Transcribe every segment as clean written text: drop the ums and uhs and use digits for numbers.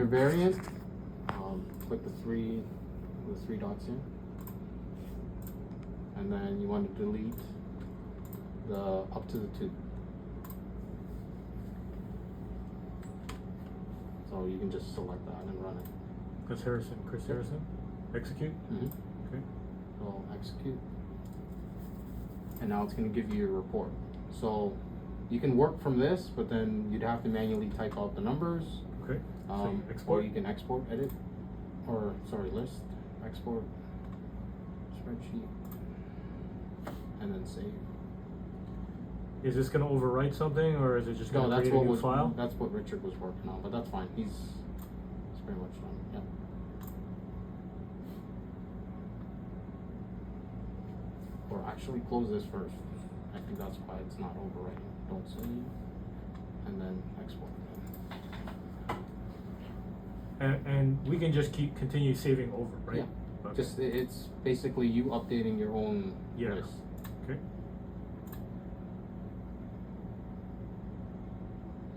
Your variant, click the three dots here, and then you want to delete the up to the 2. So you can just select that and run it. Chris Harrison. Execute. Mm-hmm. Okay. So execute, and now it's going to give you your report. So you can work from this, but then you'd have to manually type out the numbers. Okay. So Or you can export, edit, or sorry, list, export, spreadsheet, and then save. Is this going to overwrite something, or is it just going to create a new file? That's what Richard was working on, but that's fine. He's pretty much done. Yeah. Or actually close this first. I think that's why it's not overwriting. Don't save, and then export. And we can just continue saving over, right? Yeah. Okay. Just it's basically you updating your own list. Okay.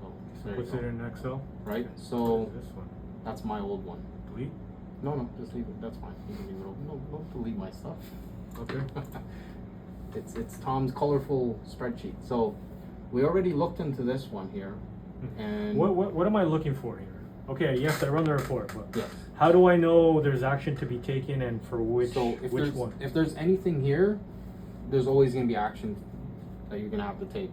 So there Puts you it go. in Excel. Right. What So is this one? that's my old one. Delete. No, just leave it. That's fine. You can leave it open. No, don't delete my stuff. Okay. It's Tom's colorful spreadsheet. So we already looked into this one here, and What am I looking for here? Okay, yes, I run the report, but yes. how do I know there's action to be taken and for which which one? If there's anything here, there's always gonna be action that you're gonna have to take.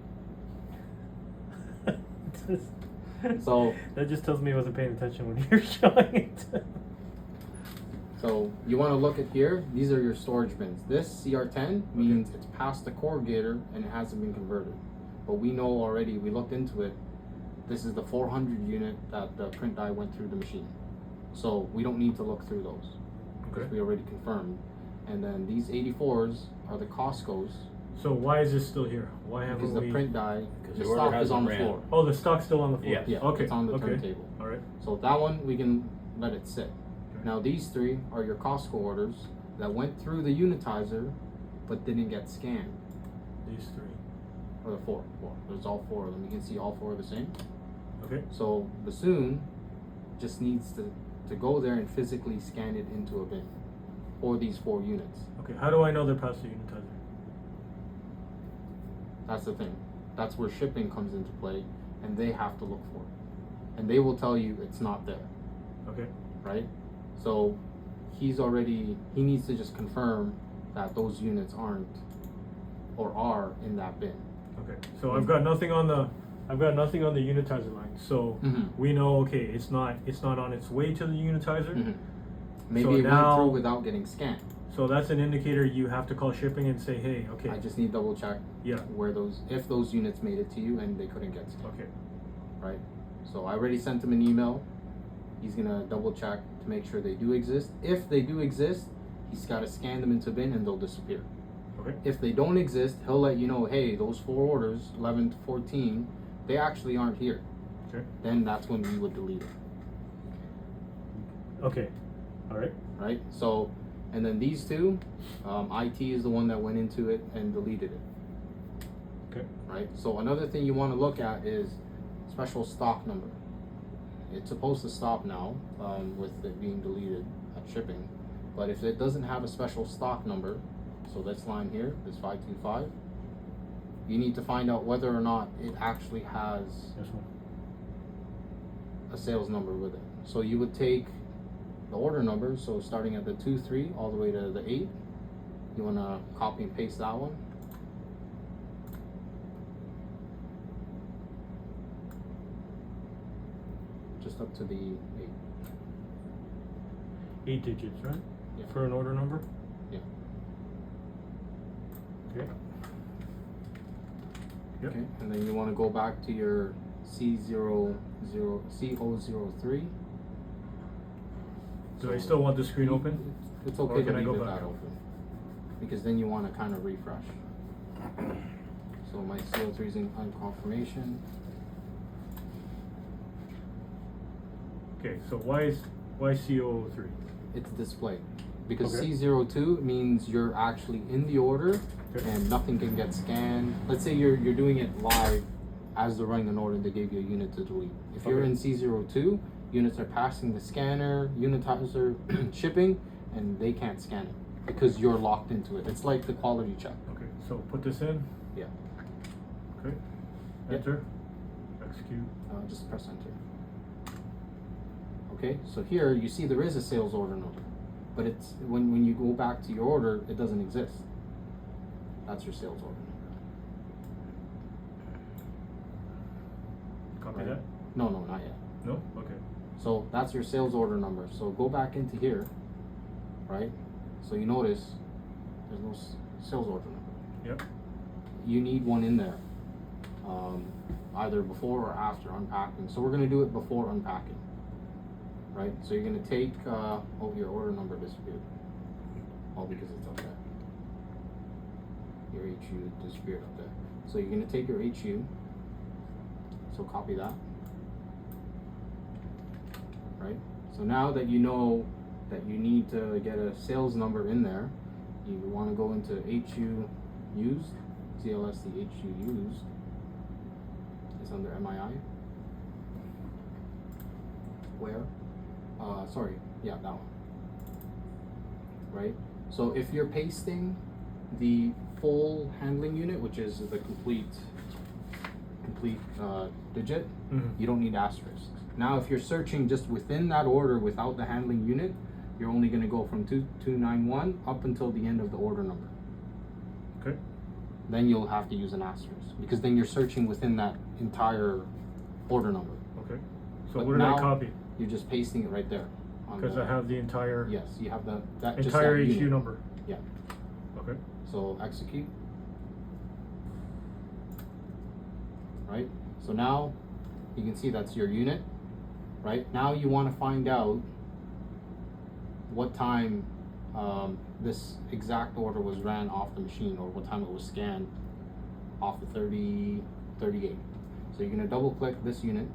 So that just tells me I wasn't paying attention when you're showing it. So you want to look at here. These are your storage bins. This CR10 means it's past the corrugator and it hasn't been converted. But we know already. We looked into it. This is the 400 unit that the print die went through the machine. So we don't need to look through those because we already confirmed. And then these 84s are the Costco's. So why is this still here? Why haven't Because the we? print die, Because the the order stock is hasn't on the ran. floor. Oh, the stock's still on the floor. Yeah. Yeah, Okay. it's on the okay. turntable. All right. So that one we can let it sit. Now these 3 are your Costco orders that went through the unitizer but didn't get scanned. These 3. Or the 4. There's all 4 of them. You can see all 4 are the same. Okay. So Bassoon just needs to go there and physically scan it into a bin for these 4 units. Okay. How do I know they're past the unitizer? That's the thing. That's where shipping comes into play, and they have to look for it. And they will tell you it's not there, Okay. right? So he needs to just confirm that those units aren't or are in that bin. Okay. So I've got nothing on the unitizer line. So we know, okay, it's not on its way to the unitizer. Maybe So it went now- through without getting scanned. So that's an indicator you have to call shipping and say, hey, okay. I just need double check Yeah. where if those units made it to you and they couldn't get scanned. Okay. Right? So I already sent him an email. He's gonna double check to make sure they do exist. If they do exist, he's gotta scan them into bin and they'll disappear. Okay. If they don't exist, he'll let you know, hey, those 4 orders, 11 to 14, they actually aren't here. Okay. Then that's when we would delete it. Okay. All right. Right? So, and then these 2, IT is the one that went into it and deleted it. Okay. Right? So another thing you want to look at is special stock number. It's supposed to stop now with it being deleted at shipping, but if it doesn't have a special stock number, so this line here, this 525, you need to find out whether or not it actually has This one. a sales number with it. So you would take the order number, so starting at the 2-3 all the way to the 8, you want to copy and paste that one. Just up to the 8. 8 digits, right? Yeah. For an order number? Yeah. Okay. Yep. Okay, and then you want to go back to your C003. Do I still want the screen open? It's Or okay to can I leave go it back? that open, because then you want to kind of refresh. So my CO3 is on confirmation. Okay, so why CO03? It's displayed because Okay. C02 means you're actually in the order Okay. and nothing can get scanned. Let's say you're doing it live as they're running an order and they gave you a unit to delete. If you're Okay. in C02, units are passing the scanner, unitizer, shipping, and they can't scan it because you're locked into it. It's like the quality check. Okay, so put this in. Yeah. Okay. Yep. Enter. Execute. Just press enter. Okay, so here you see there is a sales order number, but it's when you go back to your order, it doesn't exist. That's your sales order number. Copy Right. that. No, not yet. No. Okay. So that's your sales order number. So go back into here, right? So you notice there's no sales order number. Yep. You need one in there, either before or after unpacking. So we're gonna do it before unpacking, right? So you're gonna take, oh, your order number disappeared. Oh, because it's up there. Your HU disappeared up there. So you're gonna take your HU, so copy that, right? So now that you know that you need to get a sales number in there, you wanna go into HU used, CLSC HU used. It's under MII. Where? Sorry, yeah, that one. Right? So if you're pasting the full handling unit, which is the complete digit, you don't need asterisks. Now if you're searching just within that order without the handling unit, you're only gonna go from 2291 up until the end of the order number. Okay. Then you'll have to use an asterisk because then you're searching within that entire order number. Okay. So But what did I now- copy? You're just pasting it right there. on Because the- I have the entire Yes, you have that just entire that HU unit. number. Yeah. Okay. So execute. Right? So now you can see that's your unit. Right? Now you want to find out what time this exact order was ran off the machine, or what time it was scanned off the 3038. So you're going to double click this unit.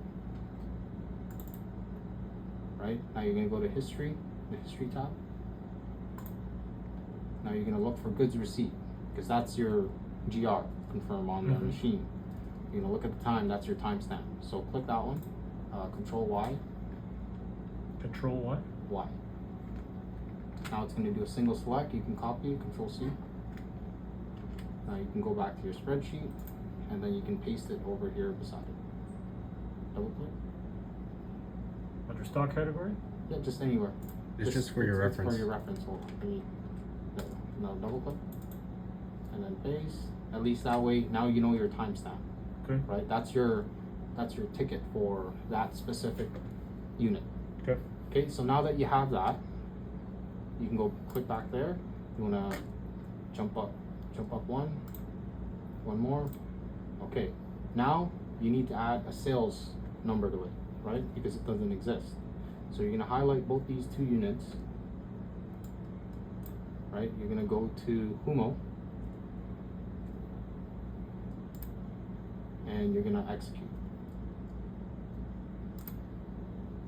Right? Now you're going to go to history, the history tab. Now you're going to look for goods receipt, because that's your GR, confirm on the machine. You're going to look at the time, that's your timestamp. So click that one, Control Y, Control what? Y. Now it's going to do a single select, you can copy it, Control C. Now you can go back to your spreadsheet, and then you can paste it over here beside it. Double click. Under stock category? Yeah, just anywhere. It's just for your reference. For your reference. Hold on. Now double click, and then paste. At least that way, now you know your timestamp. Okay. Right. That's your ticket for that specific unit. Okay. Okay. So now that you have that, you can go click back there. You wanna jump up one more. Okay. Now you need to add a sales number to it, right? Because it doesn't exist. So you're gonna highlight both these two units. Right, you're gonna go to Humo, and you're gonna execute.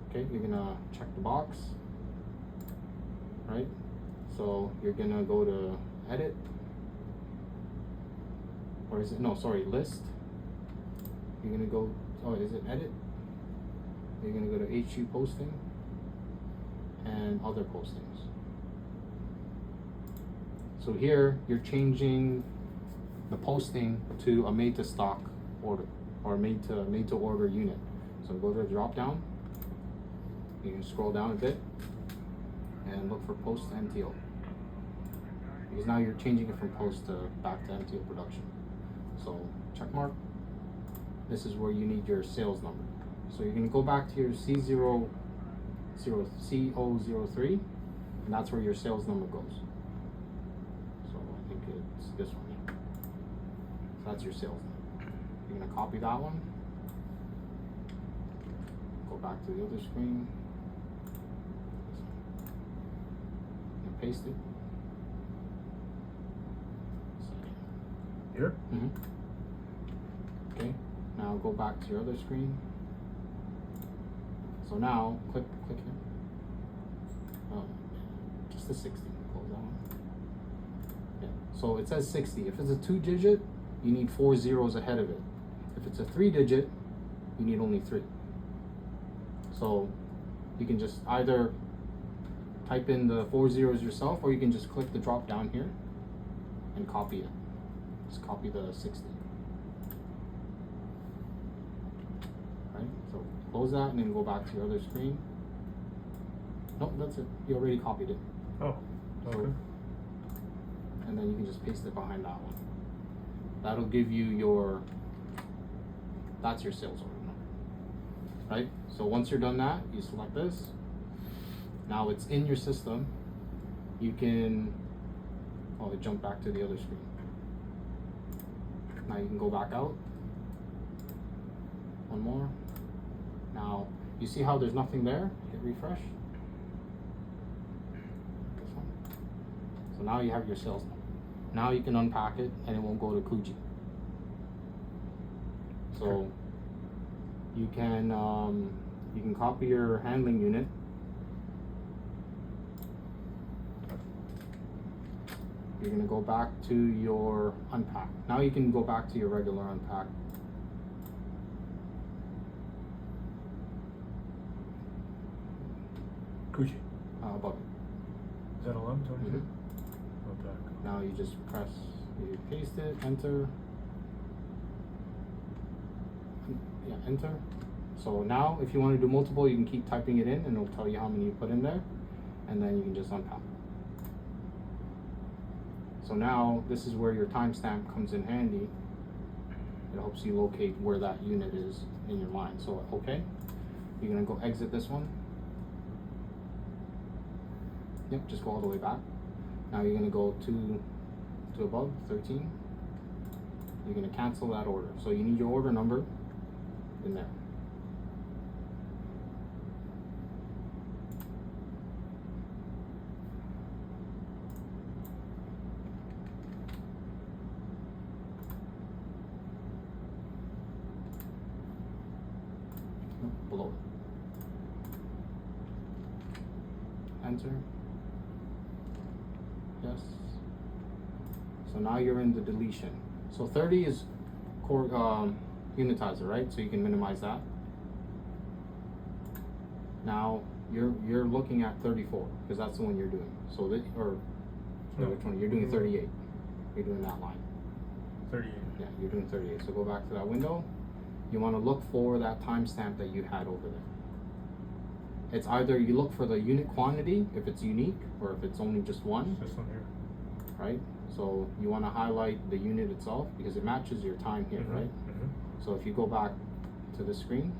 Okay, you're gonna check the box, right? So you're gonna go to edit, or is it, no, sorry, list. You're gonna go, oh, is it edit? You're gonna go to HU posting and other postings. So here you're changing the posting to a made to stock order, or made to order unit. So go to the drop down. You can scroll down a bit and look for post to MTO, because now you're changing it from post to back to MTO production. So check mark. This is where you need your sales number. So you're gonna go back to your C003, and that's where your sales number goes. I think it's this one. So that's your sales number. You're gonna copy that one. Go back to the other screen. And paste it. Here? Okay. Now go back to your other screen. So now click here. Oh, just the 60. Close that one. Yeah. So it says 60. If it's a 2-digit, you need 4 zeros ahead of it. If it's a 3-digit, you need only 3. So you can just either type in the 4 zeros yourself, or you can just click the drop down here and copy it. Just copy the 60. Right? So close that and then go back to your other screen. Nope, that's it. You already copied it. Oh, okay. So, and then you can just paste it behind that one. That'll give you your, that's your sales order number. Right? So once you're done that, you select this. Now it's in your system. You can, oh, it jumped back to the other screen. Now you can go back out. One more. Now, you see how there's nothing there? Hit refresh. This one. So now you have your sales number. Now you can unpack it and it won't go to Kuji. So Okay. you can copy your handling unit. You're gonna go back to your unpack. Now you can go back to your regular unpack. Kuji. Above it. Is that 11, 22? Mhm. Okay. Now you just press, you paste it, enter. Yeah, enter. So now if you want to do multiple, you can keep typing it in and it'll tell you how many you put in there. And then you can just unpack. So now this is where your timestamp comes in handy. It helps you locate where that unit is in your line. So okay, you're gonna go exit this one. Yep, just go all the way back. Now you're gonna go to above 13. You're gonna cancel that order. So you need your order number in there. Below it. Enter. Yes. So now you're in the deletion. So 30 is core unitizer, right? So you can minimize that. Now you're looking at 34 because that's the one you're doing. So that which one? You're doing 38. You're doing that line. 38. Yeah, you're doing 38. So go back to that window. You want to look for that timestamp that you had over there. It's either you look for the unit quantity if it's unique, or if it's only just one. This one here. Right? So you want to highlight the unit itself because it matches your time here, right? Mm-hmm. So if you go back to the screen,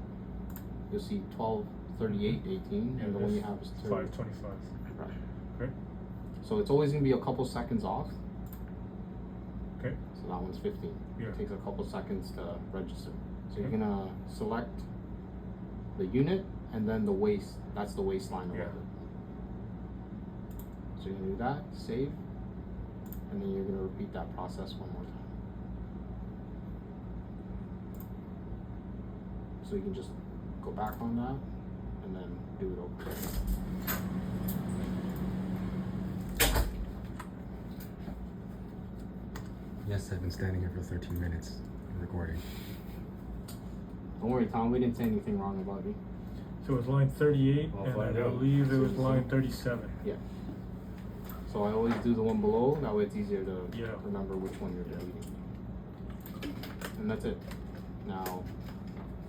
you'll see 12:38:18, and the one you have is 30. 5:25. Right. Okay. So it's always going to be a couple seconds off. Okay. So that one's 15. Yeah. It takes a couple seconds to register. So you're gonna select the unit and then the waist. That's the waistline of Yeah. it. So you're gonna do that, save, and then you're gonna repeat that process one more time. So you can just go back on that and then do it over. Yes, I've been standing here for 13 minutes recording. Don't worry, Tom, we didn't say anything wrong about you. So it was line 38, I'll and find I out. believe it was line 37. Yeah. So I always do the one below, that way it's easier to Yeah. remember which one you're deleting. And that's it. Now,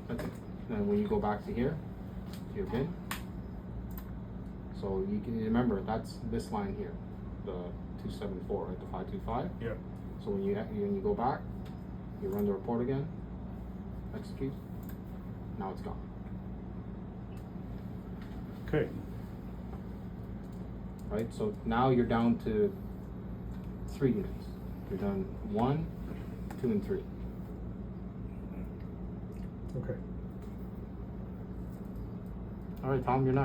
that's it. Then when you go back to here, to your bin, so you can remember that's this line here, the 274, right, the 525. Yeah. So when you go back, you run the report again, execute, now it's gone. Okay. Right, so now you're down to 3 units. You're done 1, 2, and 3. Okay. All right, Tom, you're next.